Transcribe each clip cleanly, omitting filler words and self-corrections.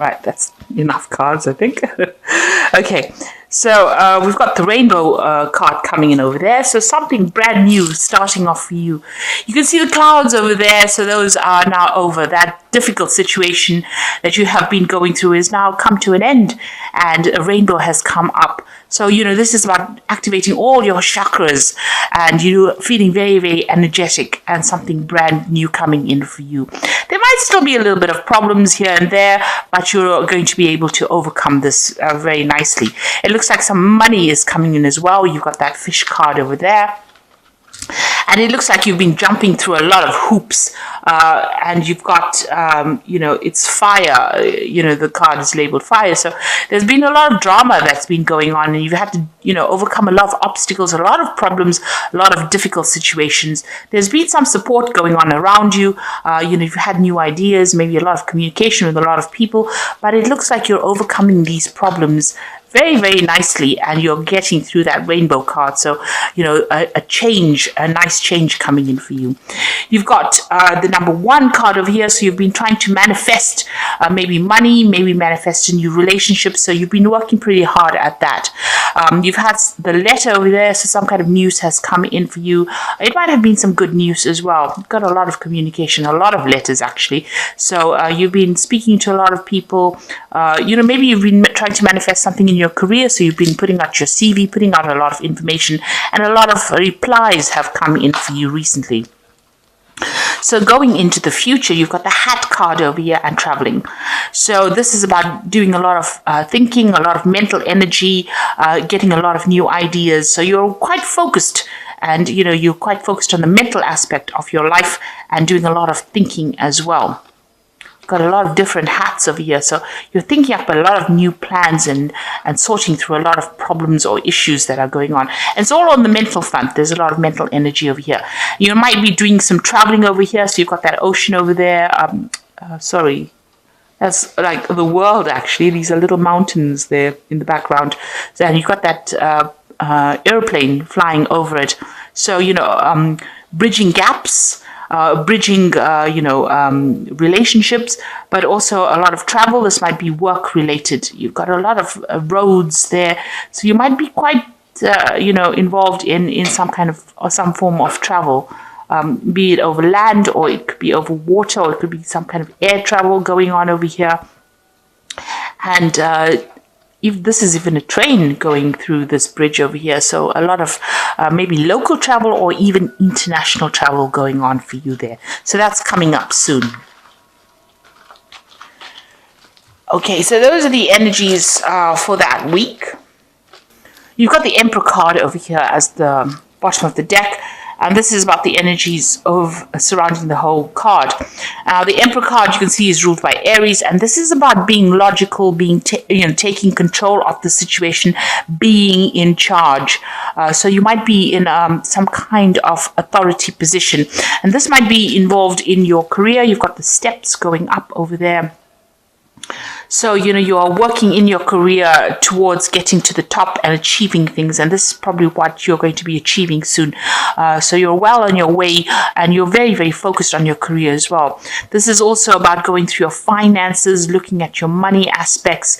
Right, that's enough cards, I think. Okay, so we've got the rainbow card coming in over there. So something brand new starting off for you. You can see the clouds over there. So those are now over. That difficult situation that you have been going through is now come to an end, and a rainbow has come up. So, this is about activating all your chakras and you feeling very, very energetic and something brand new coming in for you. There might still be a little bit of problems here and there, but you're going to be able to overcome this very nicely. It looks like some money is coming in as well. You've got that fish card over there. And it looks like you've been jumping through a lot of hoops, and you've got, it's fire. The card is labeled fire. So there's been a lot of drama that's been going on, and you've had to, overcome a lot of obstacles, a lot of problems, a lot of difficult situations. There's been some support going on around you. You've had new ideas, maybe a lot of communication with a lot of people, but it looks like you're overcoming these problems very, very nicely, and you're getting through that rainbow card. So, a nice change coming in for you. You've got the number 1 card over here. So you've been trying to manifest maybe money, maybe manifest a new relationship. So you've been working pretty hard at that. You've had the letter over there. So some kind of news has come in for you. It might have been some good news as well. You've got a lot of communication, a lot of letters actually. So you've been speaking to a lot of people. Maybe you've been trying to manifest something in your career, so you've been putting out your CV, putting out a lot of information, and a lot of replies have come in for you recently. So going into the future, you've got the hat card over here and traveling. So this is about doing a lot of thinking, a lot of mental energy, getting a lot of new ideas. So you're quite focused, and you're quite focused on the mental aspect of your life and doing a lot of thinking as well. Got a lot of different hats over here, so you're thinking up a lot of new plans and sorting through a lot of problems or issues that are going on. And it's all on the mental front. There's a lot of mental energy over here. You might be doing some traveling over here, so you've got that ocean over there. That's like the world actually. These are little mountains there in the background, and you've got that airplane flying over it. So bridging gaps. Bridging, relationships, but also a lot of travel. This might be work related. You've got a lot of roads there, so you might be quite, involved in some kind of or some form of travel, be it over land, or it could be over water, or it could be some kind of air travel going on over here. And if this is even a train going through this bridge over here, so a lot of maybe local travel or even international travel going on for you there. So that's coming up soon. Okay, so those are the energies for that week. You've got the Emperor card over here as the bottom of the deck. And this is about the energies of surrounding the whole card. The Emperor card, you can see, is ruled by Aries, and this is about being logical, being taking control of the situation, being in charge. So you might be in some kind of authority position, and this might be involved in your career. You've got the steps going up over there. So, you are working in your career towards getting to the top and achieving things. And this is probably what you're going to be achieving soon. So you're well on your way, and you're very, very focused on your career as well. This is also about going through your finances, looking at your money aspects,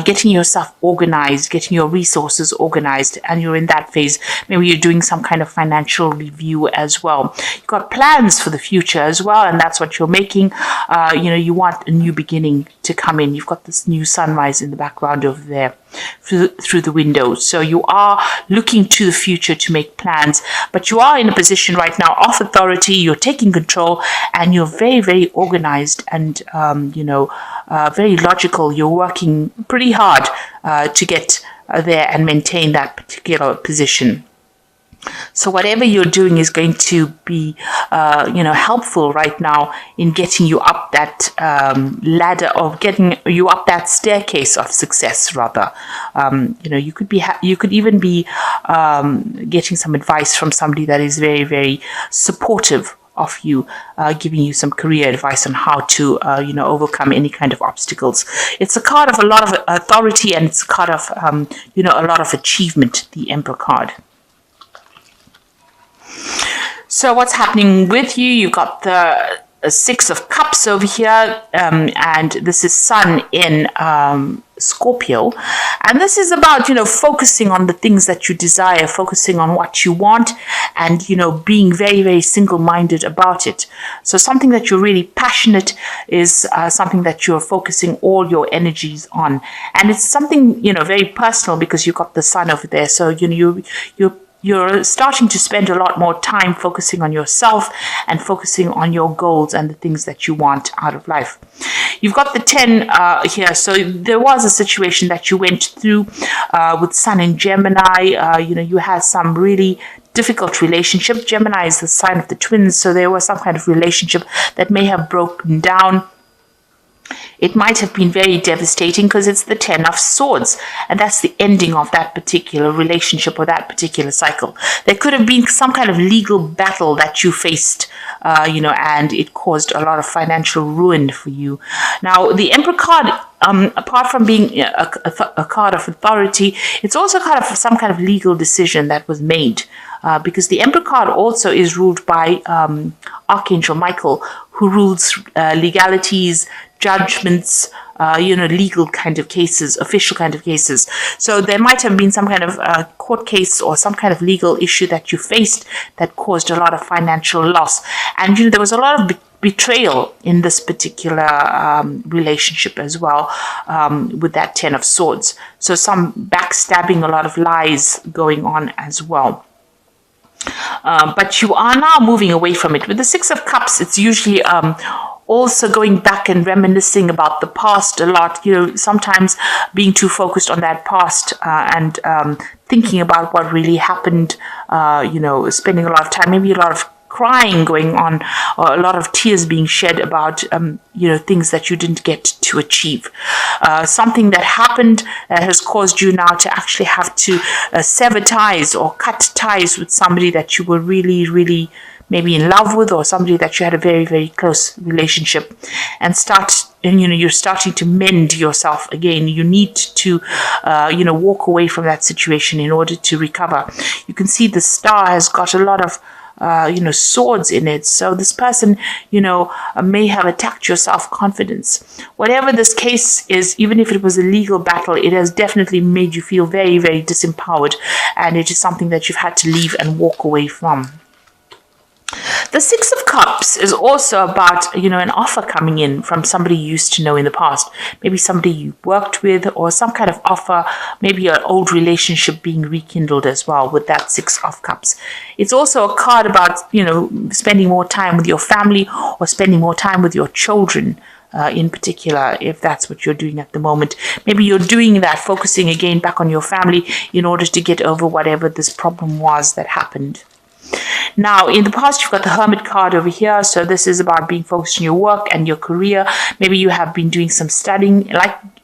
getting yourself organized, getting your resources organized. And you're in that phase. Maybe you're doing some kind of financial review as well. You've got plans for the future as well, and that's what you're making. You want a new beginning to come in. You've got this new sunrise in the background over there through the window. So you are looking to the future to make plans, but you are in a position right now of authority. You're taking control, and you're very, very organized and, very logical. You're working pretty hard to get there and maintain that particular position. So whatever you're doing is going to be, helpful right now in getting you up that ladder, of getting you up that staircase of success. Rather, you could even be getting some advice from somebody that is very, very supportive of you, giving you some career advice on how to, overcome any kind of obstacles. It's a card of a lot of authority, and it's a card of, a lot of achievement. The Emperor card. So what's happening with you? You've got the a Six of Cups over here, and this is Sun in Scorpio, and this is about focusing on the things that you desire, focusing on what you want, and being very, very single-minded about it. So something that you're really passionate is something that you're focusing all your energies on, and it's something very personal because you've got the Sun over there. So you're starting to spend a lot more time focusing on yourself and focusing on your goals and the things that you want out of life. You've got the 10 here. So there was a situation that you went through with Sun in Gemini. You had some really difficult relationship. Gemini is the sign of the twins. So there was some kind of relationship that may have broken down. It might have been very devastating because it's the 10 of Swords, and that's the ending of that particular relationship or that particular cycle. There could have been some kind of legal battle that you faced, and it caused a lot of financial ruin for you. Now, the Emperor card, apart from being a card of authority, it's also kind of some kind of legal decision that was made. Because the Emperor card also is ruled by Archangel Michael, who rules legalities, judgments, legal kind of cases, official kind of cases. So there might have been some kind of court case or some kind of legal issue that you faced that caused a lot of financial loss. And there was a lot of betrayal in this particular relationship as well, with that 10 of Swords. So some backstabbing, a lot of lies going on as well. But you are now moving away from it. With the Six of Cups, it's usually also going back and reminiscing about the past a lot. Sometimes being too focused on that past and thinking about what really happened, spending a lot of time, maybe a lot of crying going on, or a lot of tears being shed about things that you didn't get to achieve. Something that happened that has caused you now to actually have to sever ties or cut ties with somebody that you were really, really maybe in love with, or somebody that you had a very, very close relationship, and you're starting to mend yourself again. You need to walk away from that situation in order to recover. You can see the star has got a lot of swords in it. So this person, may have attacked your self-confidence. Whatever this case is, even if it was a legal battle, it has definitely made you feel very, very disempowered. And it is something that you've had to leave and walk away from. The Six of Cups is also about, an offer coming in from somebody you used to know in the past. Maybe somebody you worked with, or some kind of offer, maybe an old relationship being rekindled as well with that Six of Cups. It's also a card about, spending more time with your family or spending more time with your children. In particular, if that's what you're doing at the moment. Maybe you're doing that, focusing again back on your family in order to get over whatever this problem was that happened. Now, in the past, you've got the Hermit card over here. So this is about being focused on your work and your career. Maybe you have been doing some studying.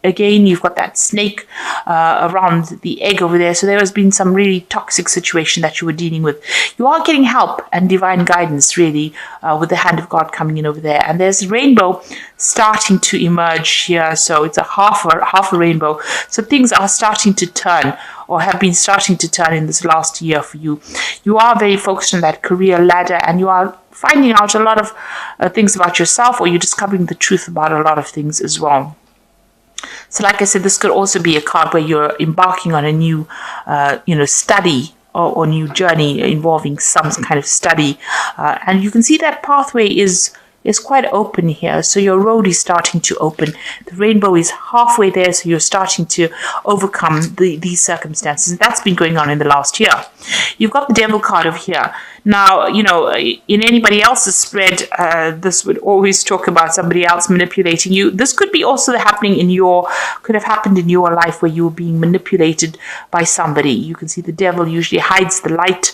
Again, you've got that snake around the egg over there. So there has been some really toxic situation that you were dealing with. You are getting help and divine guidance, really, with the hand of God coming in over there. And there's a rainbow starting to emerge here. So it's a half a rainbow. So things are starting to turn, or have been starting to turn in this last year for you. You are very focused on that career ladder, and you are finding out a lot of things about yourself, or you're discovering the truth about a lot of things as well. So like I said, this could also be a card where you're embarking on a new, study or new journey involving some kind of study. And you can see that pathway is quite open here. So your road is starting to open. The rainbow is halfway there, so you're starting to overcome these circumstances. And that's been going on in the last year. You've got the Devil card over here. Now, in anybody else's spread, this would always talk about somebody else manipulating you. This could be also could have happened in your life where you were being manipulated by somebody. You can see the devil usually hides the light,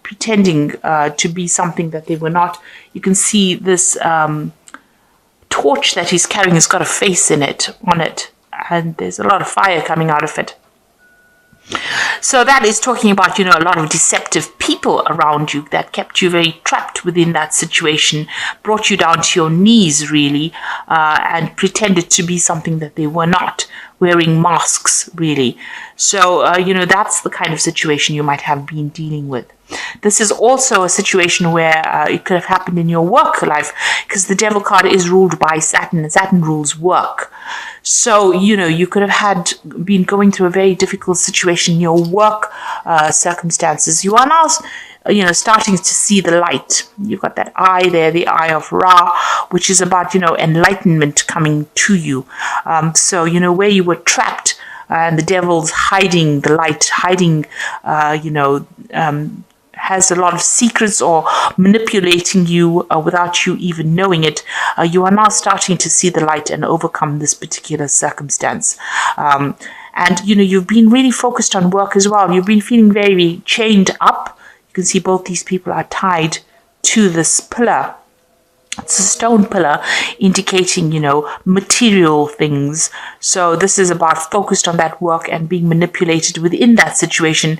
pretending to be something that they were not. You can see this torch that he's carrying has got a face on it, and there's a lot of fire coming out of it. So that is talking about, a lot of deceptive people around you that kept you very trapped within that situation, brought you down to your knees, really, and pretended to be something that they were not, wearing masks, really. So, that's the kind of situation you might have been dealing with. This is also a situation where it could have happened in your work life, because the Devil card is ruled by Saturn, and Saturn rules work. So, you could have been going through a very difficult situation in your work circumstances. You are now, starting to see the light. You've got that eye there, the eye of Ra, which is about, enlightenment coming to you. So, where you were trapped, and the devil's hiding the light, has a lot of secrets or manipulating you without you even knowing it, you are now starting to see the light and overcome this particular circumstance. And, you've been really focused on work as well. You've been feeling very chained up. You can see both these people are tied to this pillar. It's a stone pillar indicating, material things. So this is about focused on that work and being manipulated within that situation.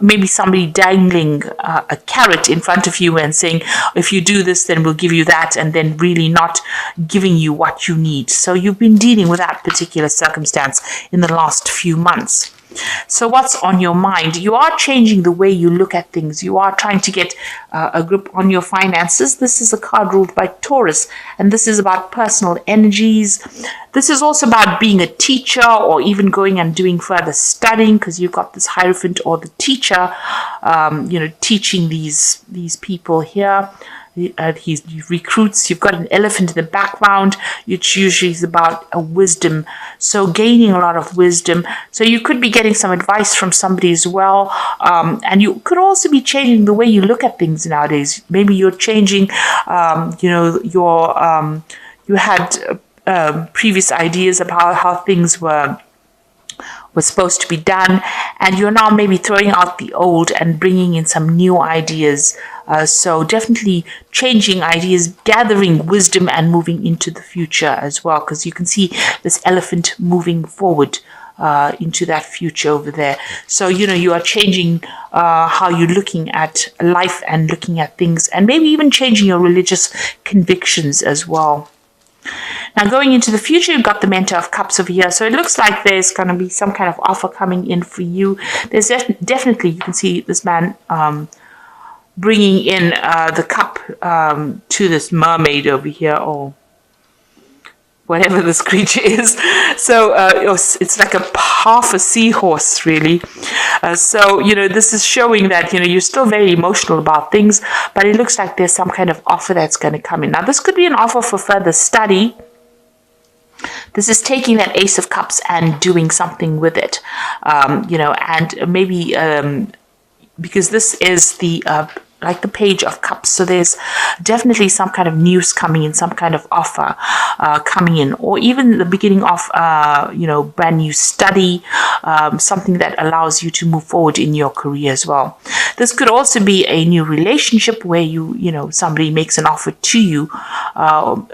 Maybe somebody dangling a carrot in front of you and saying, if you do this, then we'll give you that, and then really not giving you what you need. So you've been dealing with that particular circumstance in the last few months. So what's on your mind? You are changing the way you look at things. You are trying to get a grip on your finances. This is a card ruled by Taurus, and this is about personal energies. This is also about being a teacher, or even going and doing further studying, because you've got this Hierophant or the teacher, teaching these people here. He recruits. You've got an elephant in the background, which usually is about a wisdom. So gaining a lot of wisdom. So you could be getting some advice from somebody as well. And you could also be changing the way you look at things nowadays. Maybe you're changing, you had previous ideas about how things were supposed to be done, and you're now maybe throwing out the old and bringing in some new ideas. So definitely changing ideas, gathering wisdom, and moving into the future as well, because you can see this elephant moving forward into that future over there. So, you are changing how you're looking at life and looking at things, and maybe even changing your religious convictions as well. Now, going into the future, you've got the Mentor of Cups over here. So it looks like there's going to be some kind of offer coming in for you. There's definitely, you can see this man bringing in the cup to this mermaid over here, or whatever this creature is. So it's like half a seahorse, really. So, this is showing that, you're still very emotional about things, but it looks like there's some kind of offer that's going to come in. Now, this could be an offer for further study. This is taking that Ace of Cups and doing something with it, and maybe because this is the like the Page of Cups. So there's definitely some kind of news coming in, some kind of offer coming in, or even the beginning of, brand new study, something that allows you to move forward in your career as well. This could also be a new relationship where somebody makes an offer to you,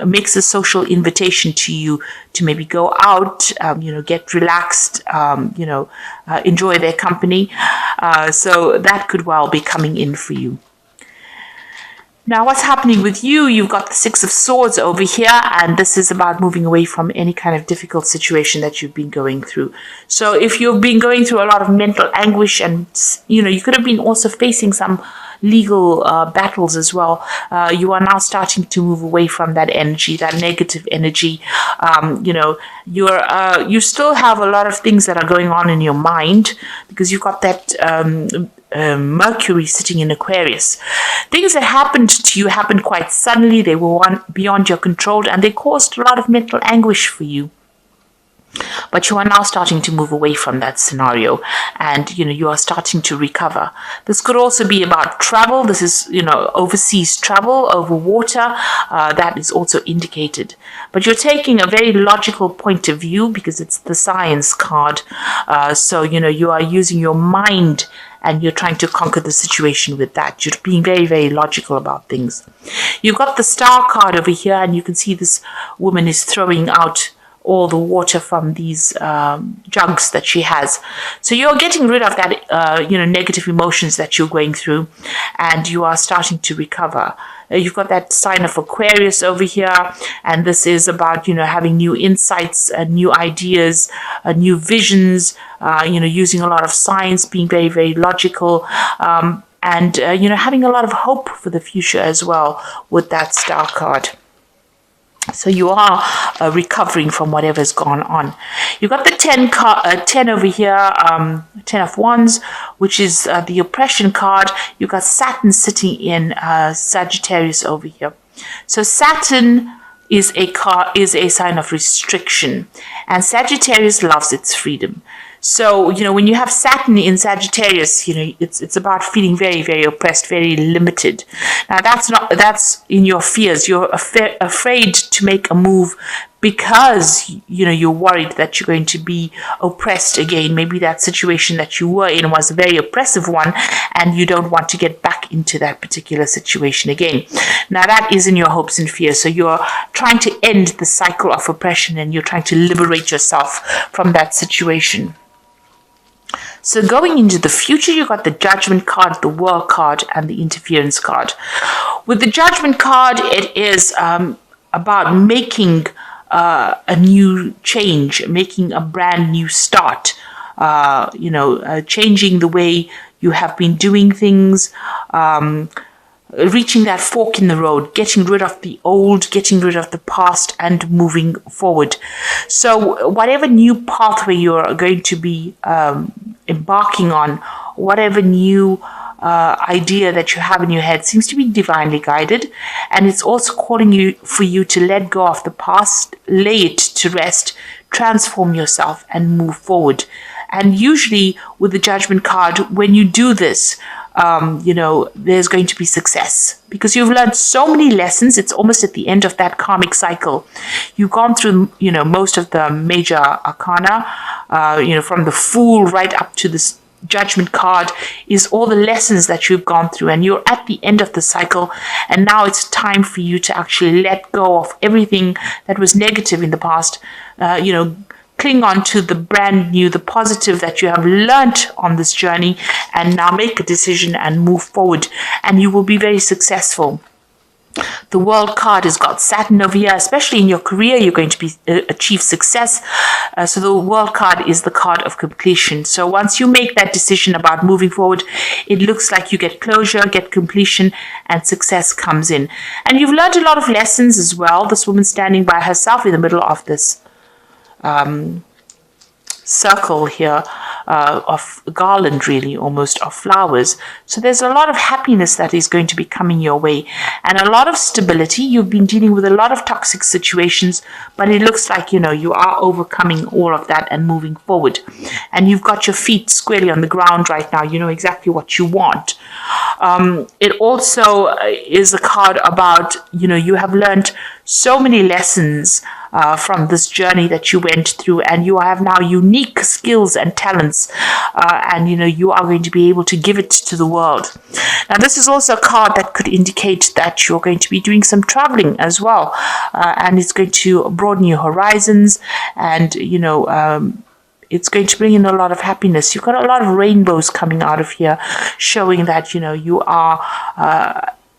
makes a social invitation to you to maybe go out, get relaxed, enjoy their company. So that could well be coming in for you. Now, what's happening with you? You've got the Six of Swords over here, and this is about moving away from any kind of difficult situation that you've been going through. So if you've been going through a lot of mental anguish, and, you could have been also facing some legal battles as well, you are now starting to move away from that energy, that negative energy. You still have a lot of things that are going on in your mind, because you've got that Mercury sitting in Aquarius. Things that happened to you happened quite suddenly. They were beyond your control, and they caused a lot of mental anguish for you. But you are now starting to move away from that scenario, and you are starting to recover. This could also be about travel. This is overseas travel over water. That is also indicated. But you're taking a very logical point of view, because it's the Science card. So you are using your mind, and you're trying to conquer the situation with that. You're being very, very logical about things. You've got the Star card over here, and you can see this woman is throwing out all the water from these jugs that she has. So you're getting rid of that, negative emotions that you're going through, and you are starting to recover. You've got that sign of Aquarius over here, and this is about, having new insights, new ideas, new visions, using a lot of science, being very, very logical. and, having a lot of hope for the future as well with that Star card. So you are recovering from whatever's gone on. You've got the 10 over here, 10 of Wands, which is the oppression card. You've got Saturn sitting in Sagittarius over here. So Saturn is a sign of restriction, and Sagittarius loves its freedom. So, when you have Saturn in Sagittarius, it's about feeling very, very oppressed, very limited. Now, that's in your fears. You're afraid to make a move because, you're worried that you're going to be oppressed again. Maybe that situation that you were in was a very oppressive one, and you don't want to get back into that particular situation again. Now, that is in your hopes and fears. So you're trying to end the cycle of oppression, and you're trying to liberate yourself from that situation. So going into the future, you got the Judgment card, the World card, and the Interference card. With the Judgment card, it is about making a new change, making a brand new start, changing the way you have been doing things, reaching that fork in the road, getting rid of the old, getting rid of the past, and moving forward. So whatever new pathway you're going to be embarking on, whatever new idea that you have in your head seems to be divinely guided, and it's also calling for you to let go of the past, lay it to rest, transform yourself, and move forward. And usually with the Judgment card, when you do this, there's going to be success because you've learned so many lessons. It's almost at the end of that karmic cycle. You've gone through, most of the major arcana, from the Fool right up to this Judgment card is all the lessons that you've gone through, and you're at the end of the cycle, and now it's time for you to actually let go of everything that was negative in the past, cling on to the brand new, the positive that you have learnt on this journey, and now make a decision and move forward, and you will be very successful. The World card has got Saturn over here, especially in your career, you're going to achieve success. So the World card is the card of completion. So once you make that decision about moving forward, it looks like you get closure, get completion, and success comes in. And you've learned a lot of lessons as well. This woman standing by herself in the middle of this circle here of garland, really, almost, of flowers. So there's a lot of happiness that is going to be coming your way, and a lot of stability. You've been dealing with a lot of toxic situations, but it looks like, you are overcoming all of that and moving forward. And you've got your feet squarely on the ground right now. You know exactly what you want. It also is a card about, you have learned so many lessons from this journey that you went through, and you have now unique skills and talents, and you are going to be able to give it to the world. Now, this is also a card that could indicate that you're going to be doing some traveling as well, and it's going to broaden your horizons, and it's going to bring in a lot of happiness. You've got a lot of rainbows coming out of here, showing that you are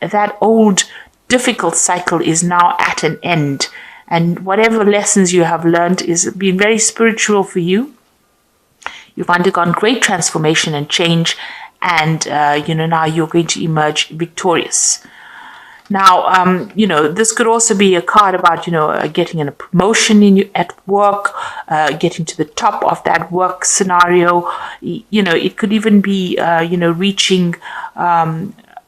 that old difficult cycle is now at an end. And whatever lessons you have learned is been very spiritual for you. You've undergone great transformation and change, and now you're going to emerge victorious. Now, this could also be a card about, getting a promotion at work, getting to the top of that work scenario. It could even be, reaching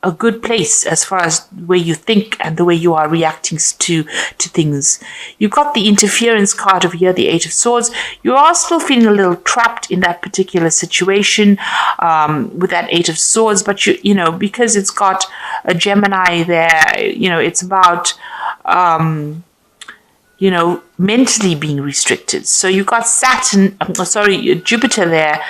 a good place as far as the way you think and the way you are reacting to things. You've got the Interference card over here, the Eight of Swords. You are still feeling a little trapped in that particular situation with that Eight of Swords, but because it's got a Gemini there, it's about mentally being restricted. So you've got Jupiter there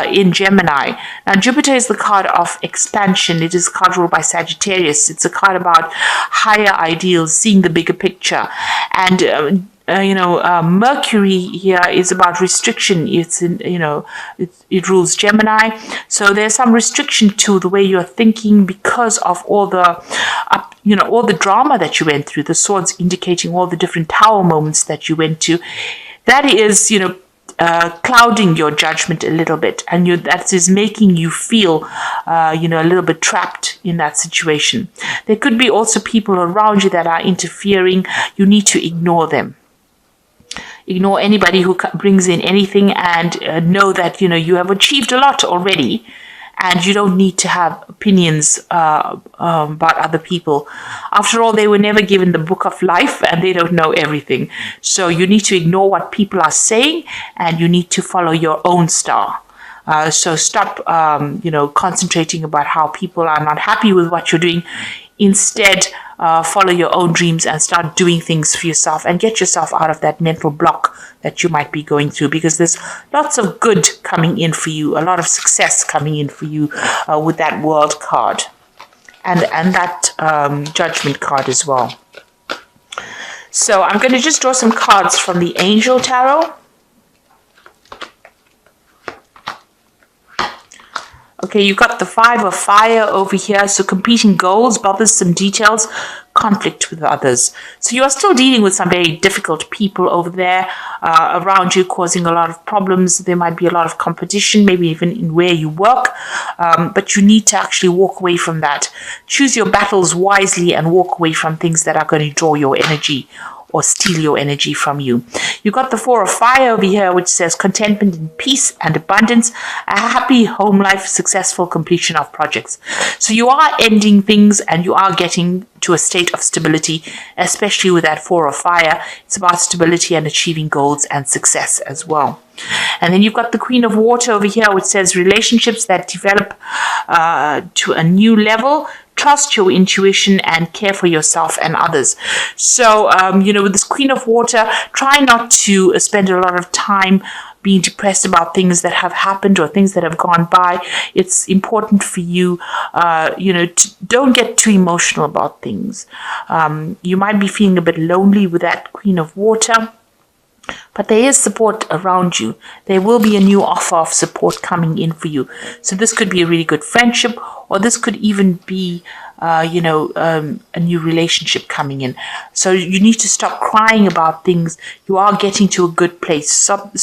in Gemini. Now, Jupiter is the card of expansion. It is a card ruled by Sagittarius. It's a card about higher ideals, seeing the bigger picture. And Mercury here is about restriction. It's in, it rules Gemini. So there's some restriction to the way you're thinking because of all the, all the drama that you went through. The swords indicating all the different tower moments that you went to. That is, clouding your judgment a little bit, and that is making you feel, a little bit trapped in that situation. There could be also people around you that are interfering. You need to ignore them. Ignore anybody who brings in anything, and know that, you have achieved a lot already, and you don't need to have opinions about other people. After all, they were never given the book of life, and they don't know everything. So you need to ignore what people are saying, and you need to follow your own star. So stop, concentrating about how people are not happy with what you're doing. Instead, follow your own dreams and start doing things for yourself, and get yourself out of that mental block that you might be going through, because there's lots of good coming in for you, a lot of success coming in for you with that World card and that Judgment card as well. So I'm going to just draw some cards from the Angel Tarot. Okay, you've got the Five of Fire over here. So competing goals, bothersome details, conflict with others. So you are still dealing with some very difficult people over there around you, causing a lot of problems. There might be a lot of competition, maybe even in where you work. But you need to actually walk away from that. Choose your battles wisely and walk away from things that are going to draw your energy or steal your energy from you. You've got the Four of Fire over here, which says contentment and peace and abundance, a happy home life, successful completion of projects. So you are ending things, and you are getting to a state of stability, especially with that Four of Fire. It's about stability and achieving goals and success as well. And then you've got the Queen of Water over here, which says relationships that develop to a new level. Trust your intuition and care for yourself and others. So, with this Queen of Water, try not to spend a lot of time being depressed about things that have happened or things that have gone by. It's important for you, don't get too emotional about things. You might be feeling a bit lonely with that Queen of Water, but there is support around you. There will be a new offer of support coming in for you. So this could be a really good friendship, or this could even be, a new relationship coming in. So you need to stop crying about things. You are getting to a good place. Stop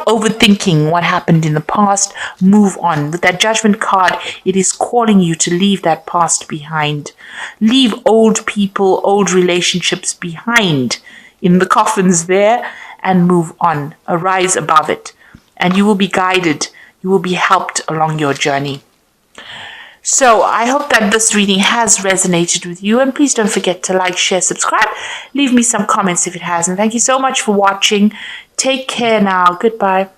overthinking what happened in the past. Move on. With that Judgment card, it is calling you to leave that past behind. Leave old people, old relationships behind in the coffins there, and move on. Arise above it, and you will be guided. You will be helped along your journey. So I hope that this reading has resonated with you, and please don't forget to like, share, subscribe. Leave me some comments if it has, and thank you so much for watching. Take care now. Goodbye.